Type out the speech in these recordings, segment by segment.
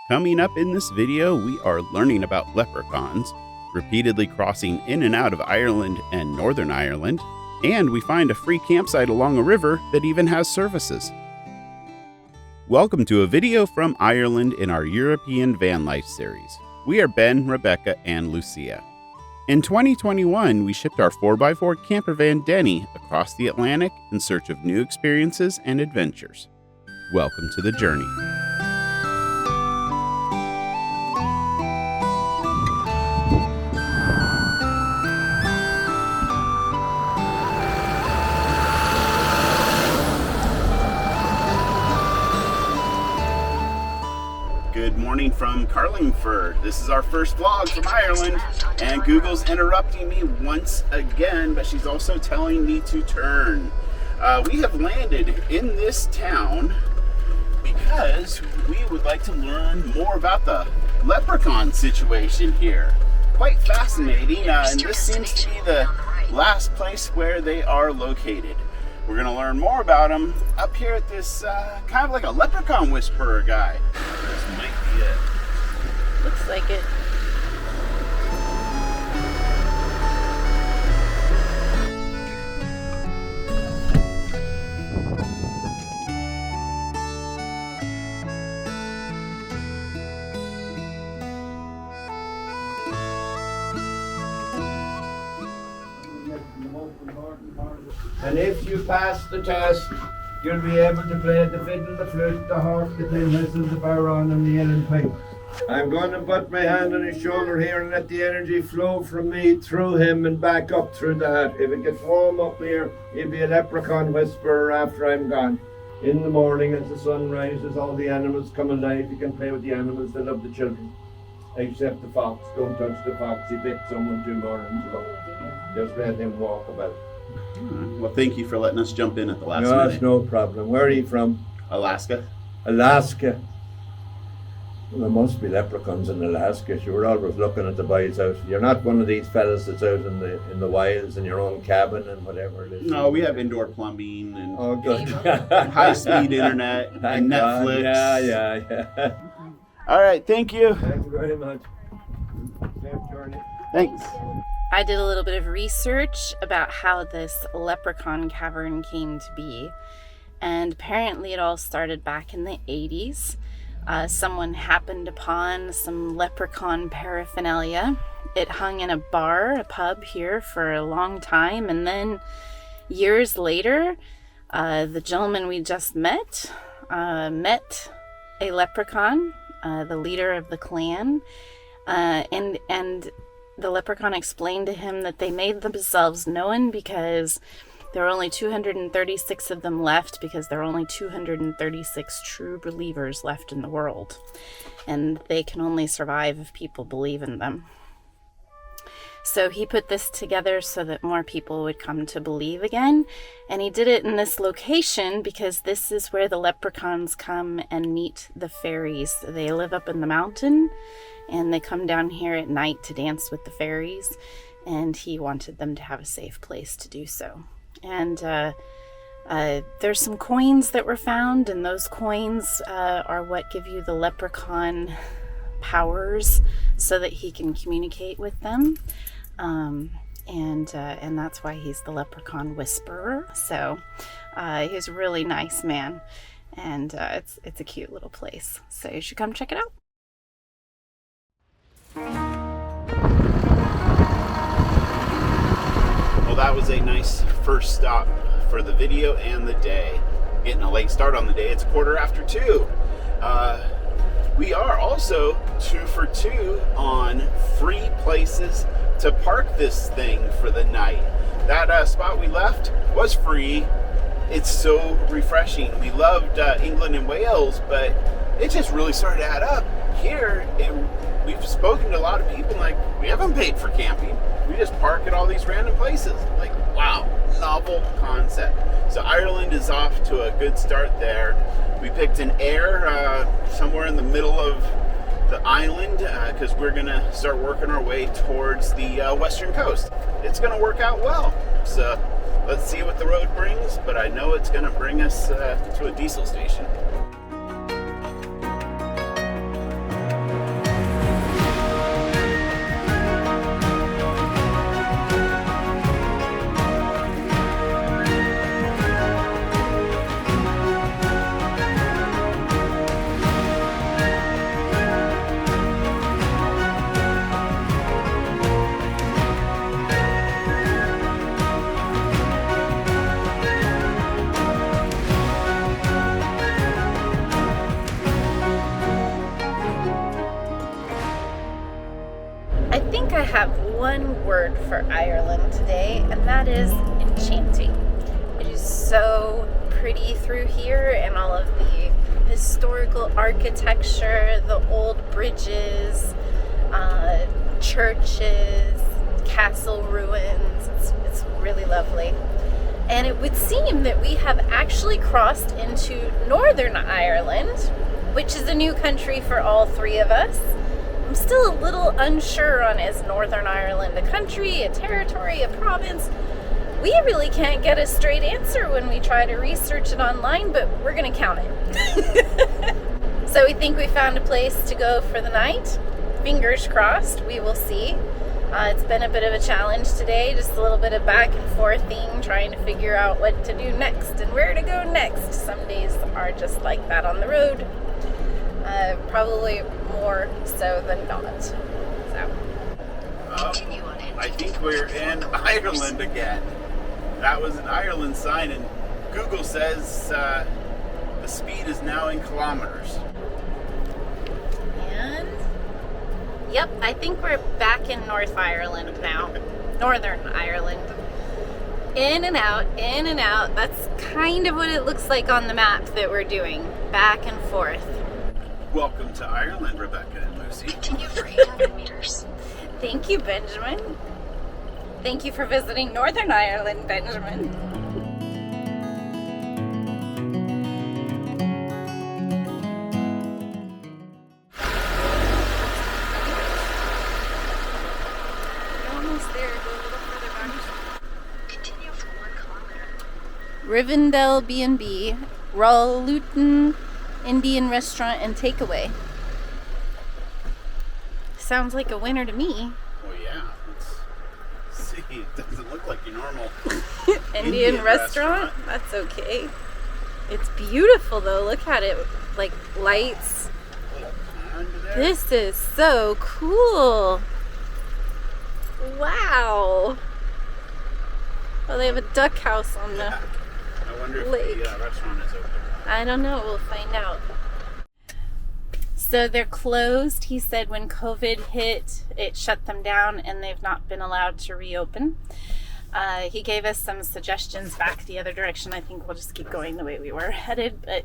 Coming up in this video, we are learning about leprechauns, repeatedly crossing in and out of Ireland and Northern Ireland, and we find a free campsite along a river that even has services. Welcome to a video from Ireland in our European van life series. We are Ben, Rebecca, and Lucia. In 2021, we shipped our 4x4 camper van Denny across the Atlantic in search of new experiences and adventures. Welcome to the journey. Good morning from Carlingford. This is our first vlog from Ireland, and Google's interrupting me once again, but she's also telling me to turn. We have landed in this town because we would like to learn more about the leprechaun situation here. Quite fascinating, and this seems to be the last place where they are located. We're going to learn more about them up here at this kind of like a Leprechaun Whisperer guy. This might be it. Looks like it. And if you pass the test, you'll be able to play the fiddle, the flute, the harp, the tin whistle, the bodhrán and the yelling pipe. I'm going to put my hand on his shoulder here and let the energy flow from me through him and back up through the hat. If it gets warm up here, he'll be a leprechaun whisperer after I'm gone. In the morning as the sun rises, all the animals come alive. You can play with the animals, they love the children. Except the fox. Don't touch the fox, he bit someone 2 mornings ago. Just let him walk about. Well, thank you for letting us jump in at the last No, minute. that's no problem. Where are you from? Alaska. Alaska. Well, there must be leprechauns in Alaska. You were always looking at the boys out. You're not one of these fellas that's out in the wilds in your own cabin and whatever it is. No, we have indoor plumbing and Oh, good. high-speed internet and Netflix. Yeah. All right, thank you. Thank you very much. Safe journey. Thanks. I did a little bit of research about how this leprechaun cavern came to be, and apparently it all started back in the 80s. Someone happened upon some leprechaun paraphernalia. It hung in a bar, a pub here for a long time, and then years later, the gentleman we just met a leprechaun, the leader of the clan, and the leprechaun explained to him that they made themselves known because there are only 236 of them left, because there are only 236 true believers left in the world. And they can only survive if people believe in them. So he put this together so that more people would come to believe again. And he did it in this location because this is where the leprechauns come and meet the fairies. They live up in the mountain, and they come down here at night to dance with the fairies. And he wanted them to have a safe place to do so. And there's some coins that were found, and those coins are what give you the leprechaun powers so that he can communicate with them. And that's why he's the Leprechaun Whisperer. So he's a really nice man, and it's a cute little place. So you should come check it out. Well, that was a nice first stop for the video and the day. Getting a late start on the day. It's 2:15. We are also 2 for 2 on free places to park this thing for the night. That spot we left was free. It's so refreshing. We loved England and Wales, but it just really started to add up. Here, we've spoken to a lot of people, like, we haven't paid for camping. We just park at all these random places. Like, wow, novel concept. So Ireland is off to a good start there. We picked an air somewhere in the middle of the island because we're going to start working our way towards the western coast. It's going to work out well. So let's see what the road brings, but I know it's going to bring us to a diesel station. I have one word for Ireland today, and that is enchanting. It is so pretty through here, and all of the historical architecture, the old bridges, churches, castle ruins. It's really lovely. And it would seem that we have actually crossed into Northern Ireland, which is a new country for all three of us. I'm still a little unsure on, is Northern Ireland a country, a territory, a province? We really can't get a straight answer when we try to research it online, but we're going to count it. So we think we found a place to go for the night. Fingers crossed, we will see. It's been a bit of a challenge today, just a little bit of back and forthing, trying to figure out what to do next and where to go next. Some days are just like that on the road. Probably more so than not. So. I think we're in Ireland again. That was an Ireland sign, and Google says the speed is now in kilometers. And yep, I think we're back in North Ireland now. Northern Ireland. In and out, in and out. That's kind of what it looks like on the map that we're doing. Back and forth. Welcome to Ireland, Rebecca and Lucy. Continue for 800 meters. Thank you, Benjamin. Thank you for visiting Northern Ireland, Benjamin. You're almost there. Go a little further back. Continue for 1 kilometer. Rivendell B&B, Luton Indian Restaurant and Takeaway. Sounds like a winner to me. Well, yeah. Let's see. It doesn't look like your normal Indian restaurant? That's okay. It's beautiful though. Look at it. Like lights. This is so cool. Wow. Oh, they have a duck house on the I wonder lake. if the restaurant is open. I don't know. We'll find out. So they're closed. He said when COVID hit, it shut them down and they've not been allowed to reopen. He gave us some suggestions back the other direction. I think we'll just keep going the way we were headed. But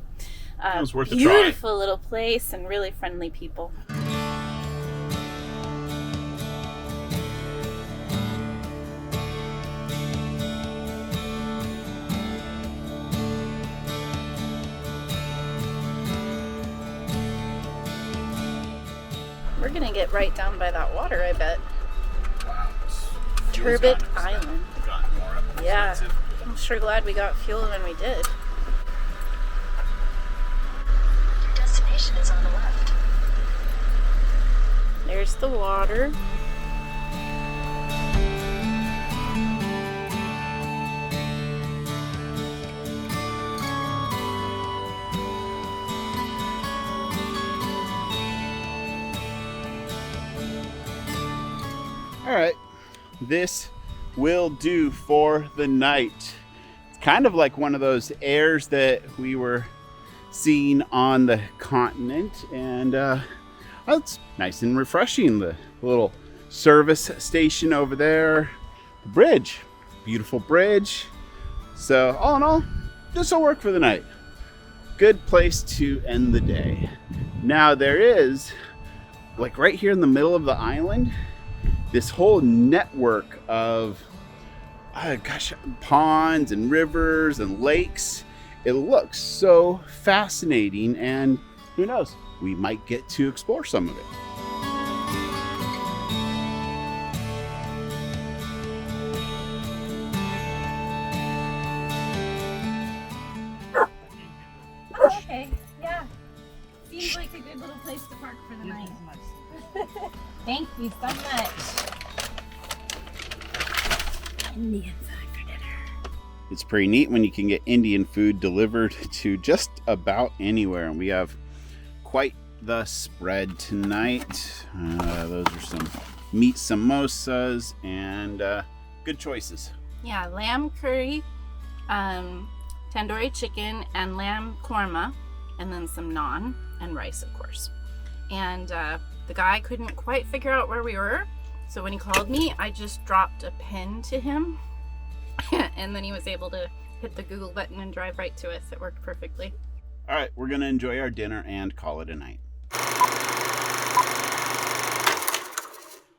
It was worth a try. Beautiful little place and really friendly people. We're gonna get right down by that water, I bet. Wow. Turbot Island. Gotten more Yeah, expensive. I'm sure glad we got fuel when we did. Your destination is on the left. There's the water. All right, this will do for the night. It's kind of like one of those airs that we were seeing on the continent, and it's nice and refreshing. The little service station over there, the bridge, beautiful bridge. So all in all, this will work for the night. Good place to end the day. Now there is, like right here in the middle of the island, this whole network of ponds and rivers and lakes. It looks so fascinating, and who knows, we might get to explore some of it. Okay, yeah. Seems like a good little place to park for the night. Thank you so much. Indian food for dinner. It's pretty neat when you can get Indian food delivered to just about anywhere, and we have quite the spread tonight. Those are some meat samosas and good choices. Yeah, lamb curry, tandoori chicken, and lamb korma, and then some naan and rice, of course. And the guy couldn't quite figure out where we were, So when he called me, I just dropped a pin to him and then he was able to hit the Google button and drive right to us. It worked perfectly. All right, we're going to enjoy our dinner and call it a night.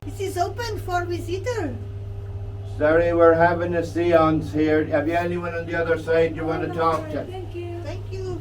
This is open for visitor. Sorry, we're having a seance here. Have you anyone on the other side you want to talk to? Thank you. Thank you.